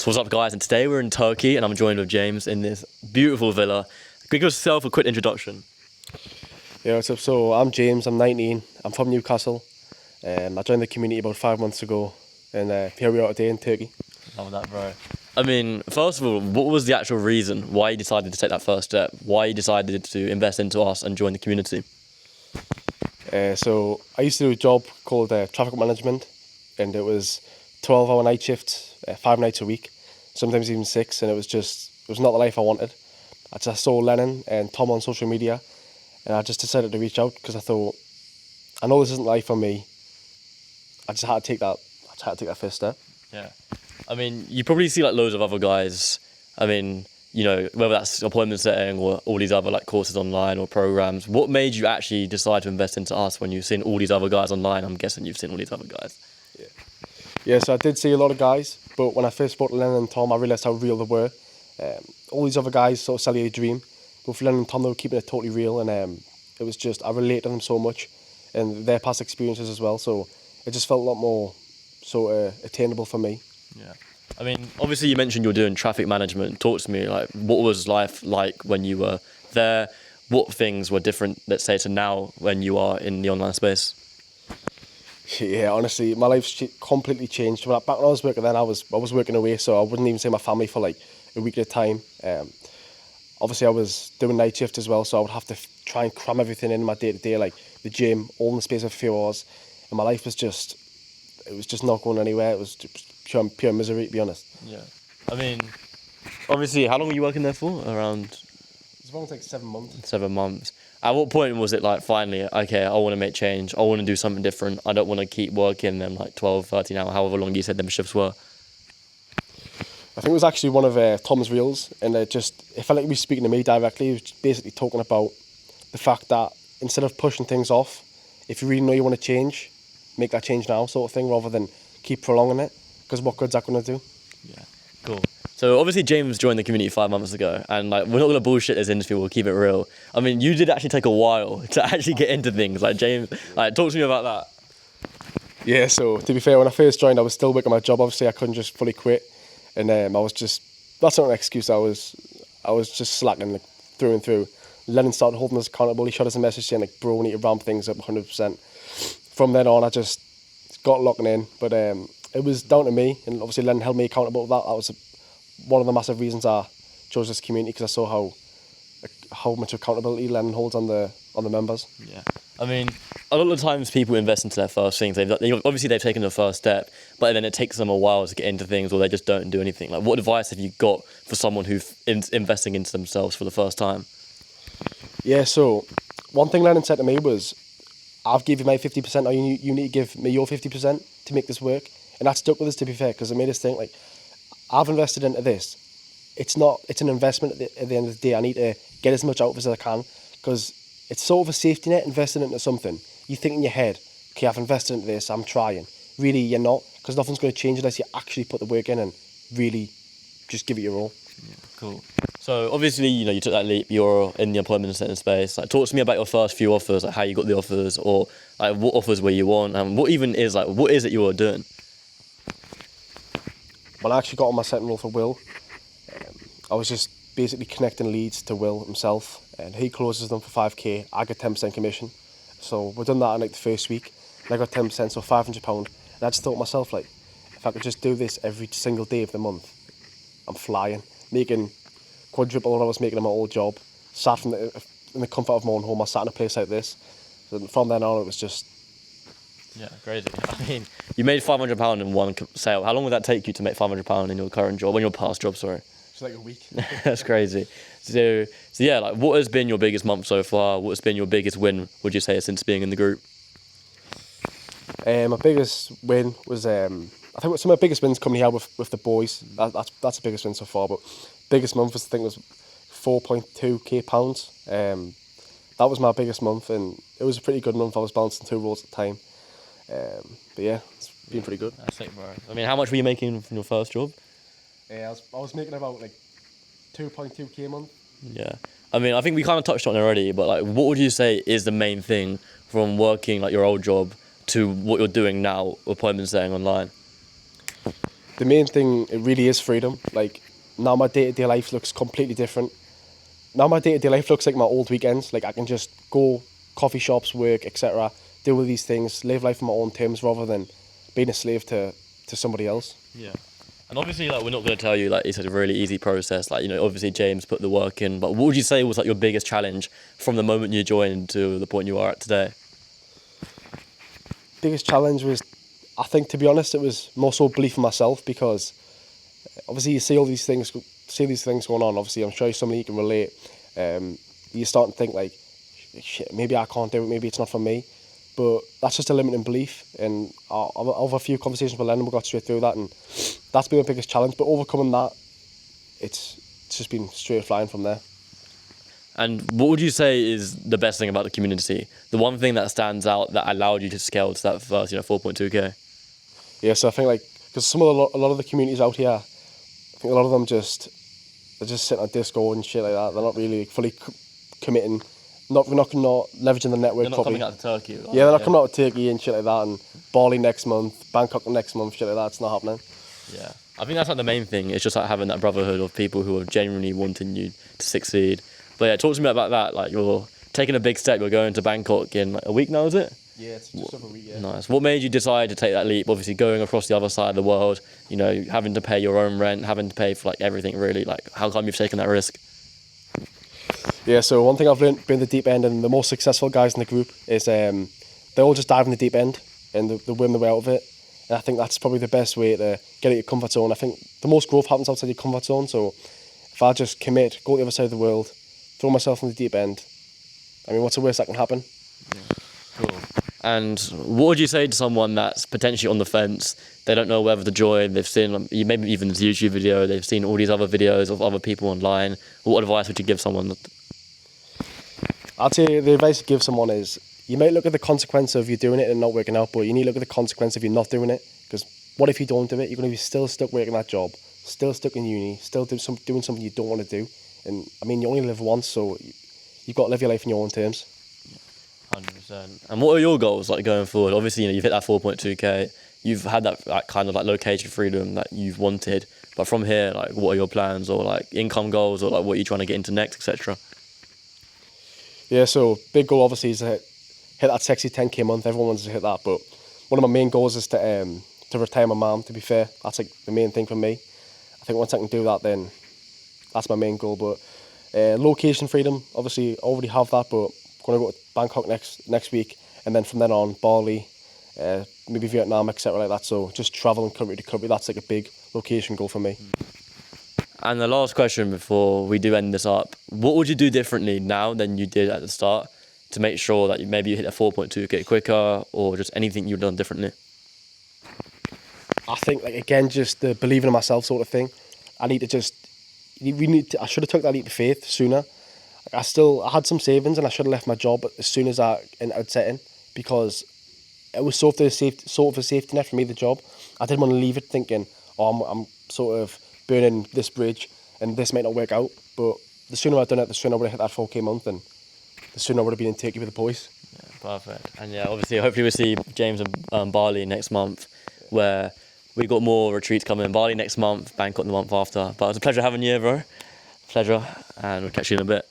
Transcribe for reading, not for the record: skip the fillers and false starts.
So what's up, guys? And today we're in Turkey and I'm joined with James in this beautiful villa. Give yourself a quick introduction. Yeah, what's up? So I'm James, I'm 19, I'm from Newcastle. I joined the community about 5 months ago and here we are today in Turkey. Love that, bro. I mean, first of all, what was the actual reason why you decided to take that first step? Why you decided to invest into us and join the community? So I used to do a job called traffic management, and it was 12-hour night shifts, 5 nights a week, sometimes even 6, and it was not the life I wanted. I just saw Lennon and Tom on social media, and I just decided to reach out because I thought, I know this isn't life for me. I just had to take that first step. Yeah. I mean, you probably see like loads of other guys. I mean, you know, whether that's appointment setting or all these other like courses online or programs. What made you actually decide to invest into us when you've seen all these other guys online? I'm guessing you've seen all these other guys. Yeah, so I did see a lot of guys, but when I first spoke to Lennon and Tom, I realised how real they were. All these other guys sort of sell you a dream, but for Lennon and Tom, they were keeping it totally real, and it was just, I related to them so much, and their past experiences as well, so it just felt a lot more sort of attainable for me. Yeah. I mean, obviously you mentioned you're doing traffic management. Talk to me, like, what was life like when you were there? What things were different, let's say, to now when you are in the online space? Yeah, honestly, my life's completely changed. Back when I was working then, I was working away, so I wouldn't even see my family for like a week at a time. Obviously, I was doing night shift as well, so I would have to try and cram everything in my day-to-day, like the gym, all in the space of a few hours. And my life was just not going anywhere. It was just pure misery, to be honest. Yeah. I mean, obviously, how long were you working there for? Around It's about like 7 months. 7 months. At what point was it like, finally, okay, I want to make change. I want to do something different. I don't want to keep working them like 12, 13 hours, however long you said them shifts were. I think it was actually one of Tom's reels, and it felt like he was speaking to me directly. He was basically talking about the fact that instead of pushing things off, if you really know you want to change, make that change now, sort of thing, rather than keep prolonging it, because what good's that going to do? Yeah, cool. So obviously James joined the community 5 months ago, and like we're not gonna bullshit this industry. We'll keep it real. I mean, you did actually take a while to actually get into things. Like James, like talk to me about that. Yeah, so to be fair, when I first joined, I was still working my job. Obviously, I couldn't just fully quit, and that's not an excuse. I was just slacking like, through and through. Lennon started holding us accountable. He shot us a message saying like, "Bro, we need to ramp things up 100%." From then on, I just got locking in, but it was down to me, and obviously Lennon held me accountable with that. That was one of the massive reasons I chose this community, because I saw how much accountability Lennon holds on the members. Yeah, I mean, a lot of times people invest into their first things. Obviously they've taken the first step, but then it takes them a while to get into things, or they just don't do anything. Like, what advice have you got for someone who's investing into themselves for the first time? Yeah, so one thing Lennon said to me was, "I've given you my 50%, or you need to give me your 50% to make this work," and that stuck with us, to be fair, because it made us think like, I've invested into this. It's an investment at the end of the day. I need to get as much out of it as I can, because it's sort of a safety net investing into something. You think in your head, okay, I've invested into this, I'm trying. Really, you're not, because nothing's going to change unless you actually put the work in and really just give it your all. Yeah, cool. So obviously, you know, you took that leap. You're in the employment setting space. Like, talk to me about your first few offers, like how you got the offers, or like what offers were you on, and what is it you were doing? When I actually got on my second role for Will, I was just basically connecting leads to Will himself, and he closes them for 5k. I get 10% commission. So we've done that in like the first week, and I got 10%, so £500. And I just thought to myself, like, if I could just do this every single day of the month, I'm flying, making quadruple what I was making in my old job. Sat in the comfort of my own home, I sat in a place like this. So from then on, it was just... Yeah, crazy. I mean, you made £500 in one sale. How long would that take you to make £500 in your current job, in your past job, sorry? It's like a week. That's crazy. So yeah, like, what has been your biggest month so far? What has been your biggest win, would you say, since being in the group? My biggest win was, I think some of my biggest wins coming here with the boys. That's the biggest win so far. But biggest month was, I think, was 4.2k pounds. That was my biggest month, and it was a pretty good month. I was balancing 2 roles at the time. But yeah, it's been pretty good. That's it, bro. I mean, how much were you making from your first job? Yeah, I was making about like 2.2k a month. Yeah. I mean, I think we kind of touched on it already, but like, what would you say is the main thing from working like your old job to what you're doing now, appointment setting online? the main thing, it really is freedom. Like, now my day-to-day life looks completely different. Now my day-to-day life looks like my old weekends. Like, I can just go coffee shops, work, etc., do all these things, live life on my own terms rather than being a slave to somebody else. Yeah. And obviously, like, we're not going to tell you, like, it's a really easy process. Like, you know, obviously James put the work in, but what would you say was, like, your biggest challenge from the moment you joined to the point you are at today? Biggest challenge was, I think, to be honest, it was more so belief in myself, because obviously you see all these things, going on. Obviously, I'm sure some of you can relate. You start to think like, shit, maybe I can't do it. Maybe it's not for me. But that's just a limiting belief. And over a few conversations with Lennon, we got straight through that, and that's been the biggest challenge. But overcoming that, it's just been straight flying from there. And what would you say is the best thing about the community? The one thing that stands out that allowed you to scale to that first, 4.2K? Yeah, so I think, like, because a lot of the communities out here, I think a lot of them they're just sitting on Discord and shit like that. They're not really fully committing, not leveraging the network. They're not properly. coming out to Turkey. Right? Yeah, they're not coming out to Turkey and shit like that, and Bali next month, Bangkok next month, shit like that. It's not happening. Yeah. I think that's like the main thing. It's just like having that brotherhood of people who are genuinely wanting you to succeed. But yeah, talk to me about that. Like, you're taking a big step. You're going to Bangkok in like a week now, is it? Yeah, it's just over a week. Yeah. Nice. What made you decide to take that leap? Obviously, going across the other side of the world, having to pay your own rent, having to pay for like everything really. Like, how come you've taken that risk? Yeah, so one thing I've learned being the deep end, and the most successful guys in the group, is they all just dive in the deep end and they win the way out of it. And I think that's probably the best way to get out of your comfort zone. I think the most growth happens outside your comfort zone. So if I just commit, go to the other side of the world, throw myself in the deep end, I mean, what's the worst that can happen? Cool. And what would you say to someone that's potentially on the fence? They don't know whether to join. They've seen maybe even this YouTube video. They've seen all these other videos of other people online. What advice would you give someone? I'd say the advice to give someone is, you might look at the consequence of you doing it and not working out, but you need to look at the consequence of you not doing it. Because what if you don't do it? You're going to be still stuck working that job, still stuck in uni, still doing something you don't want to do. And I mean, you only live once, so you've got to live your life on your own terms. 100%. And what are your goals like going forward? Obviously, you've hit that 4.2K. You've had that kind of like location freedom that you've wanted. But from here, like, what are your plans, or like income goals, or like what are you trying to get into next, etc.? Yeah, so big goal obviously is to hit that sexy 10k a month. Everyone wants to hit that, but one of my main goals is to retire my mum. To be fair, that's like the main thing for me. I think once I can do that, then that's my main goal. But location freedom, obviously, already have that, but I'm going to go to Bangkok next week, and then from then on, Bali, maybe Vietnam, etc. like that. So just traveling country to country, that's like a big location goal for me. And the last question before we do end this up, what would you do differently now than you did at the start to make sure that maybe you hit a 4.2K quicker, or just anything you've done differently? I think, like, again, just the believing in myself sort of thing. I should have took that leap of faith sooner. Like, I had some savings, and I should have left my job as soon as I'd set in, because it was sort of a safety net for me, the job. I didn't want to leave it thinking, oh, I'm sort of burning this bridge and this might not work out. But the sooner I'd done it, the sooner I would have hit that 4k month, and the sooner I would have been in Turkey with the boys. Yeah, perfect. And yeah, obviously, hopefully we'll see James in Bali next month, where we got more retreats coming. Bali next month, Bangkok the month after. But it was a pleasure having you here, bro. Pleasure, and we'll catch you in a bit.